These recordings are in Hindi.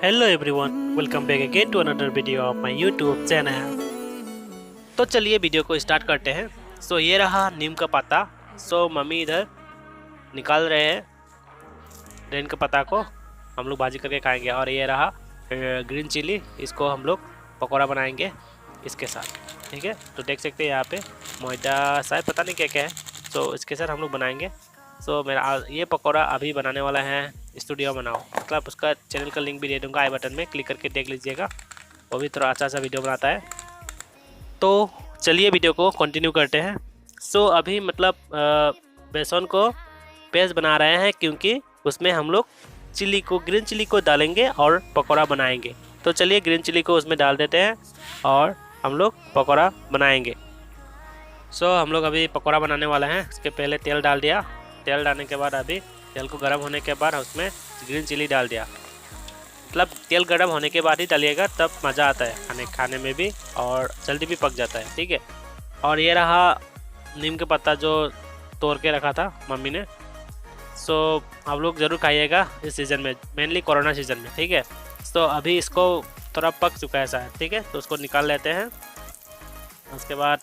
Hello everyone, welcome back again to another video of my YouTube channel. तो चलिए वीडियो को स्टार्ट करते हैं। ये रहा नीम का पत्ता। मम्मी इधर निकाल रहे हैं नीम के पत्ता को, हम लोग भाजी करके खाएंगे। और ये रहा ग्रीन चिली, इसको हम लोग पकौड़ा बनाएंगे इसके साथ, ठीक है। तो देख सकते हैं यहाँ पे मैदा शायद पता नहीं क्या क्या है, इसके साथ हम लोग बनाएंगे। मेरा ये पकौड़ा अभी बनाने वाला है स्टूडियो बनाओ, मतलब उसका चैनल का लिंक भी दे दूँगा आई बटन में, क्लिक करके देख लीजिएगा। वो भी थोड़ा अच्छा वीडियो बनाता है। तो चलिए वीडियो को कंटिन्यू करते हैं। अभी मतलब बेसन को पेस्ट बना रहे हैं, क्योंकि उसमें हम लोग ग्रीन चिली को डालेंगे और पकौड़ा बनाएंगे। तो चलिए ग्रीन चिली को उसमें डाल देते हैं और हम लोग पकौड़ा बनाएंगे। हम लोग अभी पकौड़ा बनाने वाला है। इसके पहले तेल डाल दिया। तेल डालने के बाद अभी तेल को गर्म होने के बाद उसमें ग्रीन चिली डाल दिया। मतलब तेल गर्म होने के बाद ही डालिएगा, तब मज़ा आता है खाने में भी, और जल्दी भी पक जाता है, ठीक है। और ये रहा नीम का पत्ता जो तोड़ के रखा था मम्मी ने। आप लोग ज़रूर खाइएगा इस सीज़न में, मेनली कोरोना सीज़न में, ठीक है। अभी इसको थोड़ा पक चुका है शायद, ठीक है। तो उसको निकाल लेते हैं। उसके बाद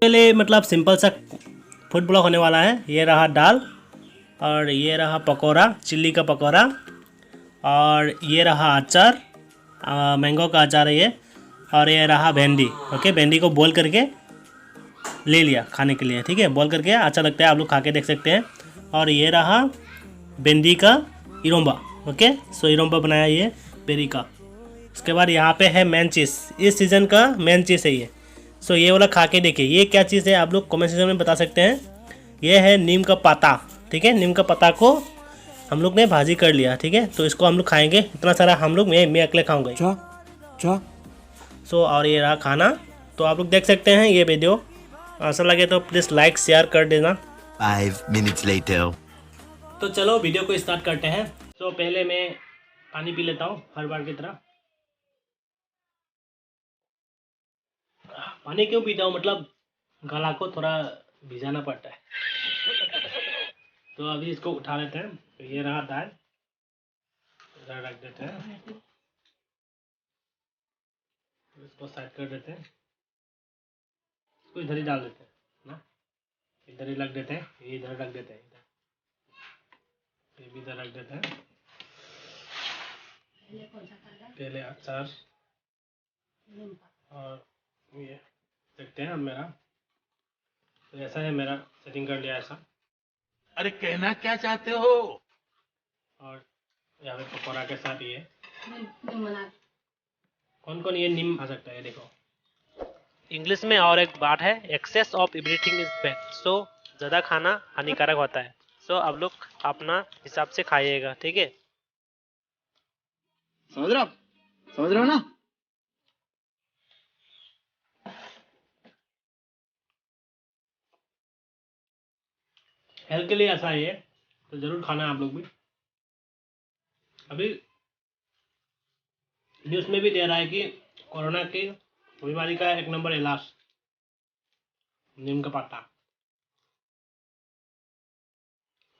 पहले मतलब सिंपल सा फूड ब्लॉग होने वाला है। ये रहा दाल, और ये रहा पकौड़ा, चिल्ली का पकौड़ा, और ये रहा अचार, मैंगो का अचार है ये, और ये रहा भिंडी। ओके, भिंडी को बॉईल करके ले लिया खाने के लिए, ठीक है। बॉईल करके अच्छा लगता है, आप लोग खा के देख सकते हैं। और ये रहा भिंडी का इरोम्बा। ओके, इरोम्बा बनाया ये बेरी का। उसके बाद यहाँ पे है मेन चीज़, इस सीज़न का मेन चीज़ है ये। ये वाला खा के देखिए, ये क्या चीज़ है आप लोग कमेंट सेक्शन में बता सकते हैं। ये है नीम का पत्ता, ठीक है। नीम का पत्ता को हम लोग ने भाजी कर लिया, ठीक है। तो इसको हम लोग खाएंगे, इतना सारा हम लोग मैं अकेले खाऊंगा। और ये रहा खाना। तो आप लोग देख सकते हैं ये वीडियो, अच्छा लगे तो प्लीज़ लाइक शेयर कर देना। 5 minutes later. तो चलो वीडियो को स्टार्ट करते हैं। पहले मैं पानी पी लेता हूँ हर बार की तरह। पानी क्यों पीता हूँ, मतलब गला को थोड़ा भिजाना पड़ता है। तो अभी इसको उठा लेते हैं। तो ये रहा दाल, इधर रख देते हैं, इसको साइड कर देते हैं। इसको इधर ही डाल देते हैं ना, इधर ही रख देते हैं, ये इधर रख देते हैं, इधर ये भी इधर रख देते हैं। पहले अचार, और ये देखते हैं मेरा, तो ऐसा है, मेरा सेटिंग कर लिया ऐसा। अरे कहना क्या चाहते हो? और यहाँ पे पकौड़ा के साथ ये कौन कौन ये नीम खा सकता है, देखो। इंग्लिश में और एक बात है, excess of everything is bad. ज़्यादा खाना हानिकारक होता है। आप लोग अपना हिसाब से खाइएगा, ठीक है। समझ रहे हो ना? हेल्थ के लिए ऐसा है ये, तो ज़रूर खाना आप लोग भी। अभी न्यूज़ में भी दे रहा है कि कोरोना की बीमारी का एक नंबर इलाज नीम का पत्ता।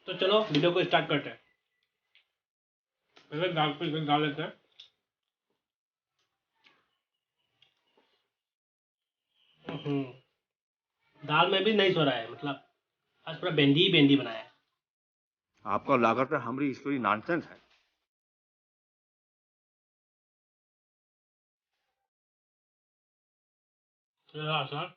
तो चलो वीडियो को स्टार्ट करते हैं। पहले दाल पे डाल लेते हैं। दाल में भी नहीं सो रहा है, मतलब आज पूरा बेंदी ही बेंदी बनाया है। आपको लागत है हमारी स्टोरी नॉनसेंस है। Sir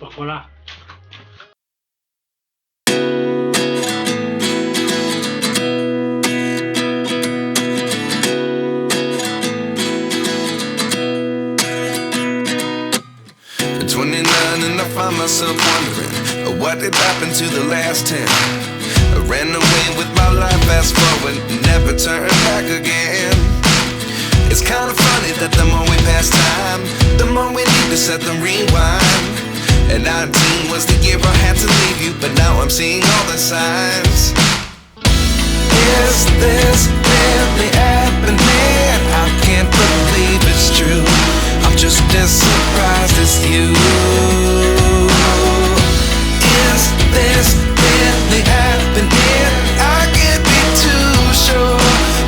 pakora At 29 and I find myself wondering what did happen to the last 10. I ran away with my life, fast forward, never turn back again. It's kind of funny that the more we pass time, the more we need to set them rewind. And 19 was the year I had to leave you, but now I'm seeing all the signs. Is this really happening? I can't believe it's true. I'm just as surprised as you. Is this really happening? I can't be too sure,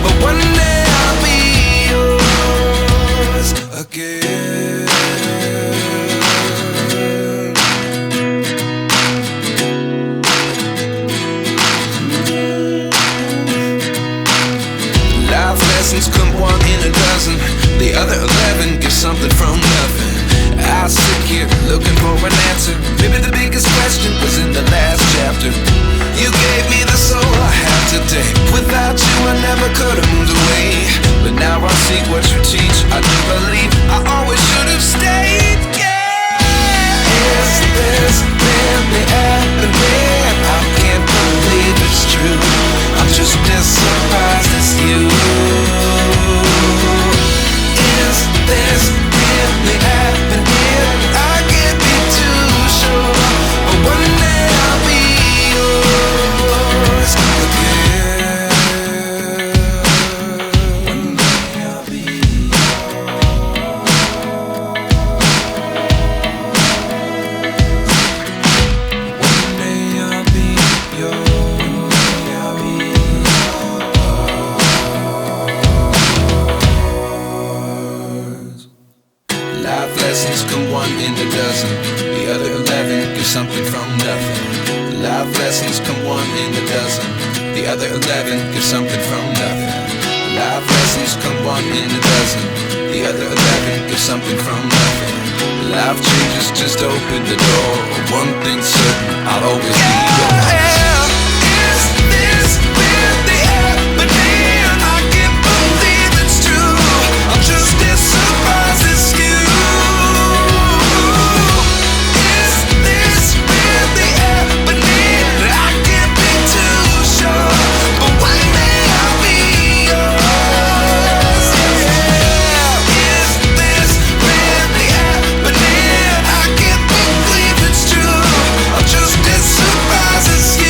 but one day I'll be yours again. Life lessons come one in a dozen. The other 11 give something from nothing. I sit here looking for an answer. Maybe the biggest question was in the last chapter. You gave me the soul I have today. Without you I never could have moved away. But now I see what you teach. I do believe I always should have stayed. Yeah. Is this really happening? I can't believe it's true. I'm just as surprised as you. Is this really happening? I can't be too sure, but one day I'll be yours again. One day I'll be One day I'll be yours. I'll be Life lessons come one in a dozen. The other 11 give something from nothing. Life lessons come one in a dozen. The other 11 give something from nothing. Life lessons come one in a dozen. The other 11 give something from nothing. Life changes just open the door. One thing's certain, I'll always be yours. Is this really happening? I can't believe it's true. I'm just as surprised as you. Is this really happening? I can't be too sure, but one day I'll be yours. Yeah. Is this really happening? I can't believe it's true. I'm just as surprised as you.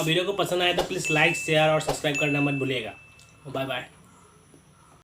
Video को पसंद आए तो प्लीज़ लाइक शेयर और सब्सक्राइब करना मत भूलिएगा। Bye bye.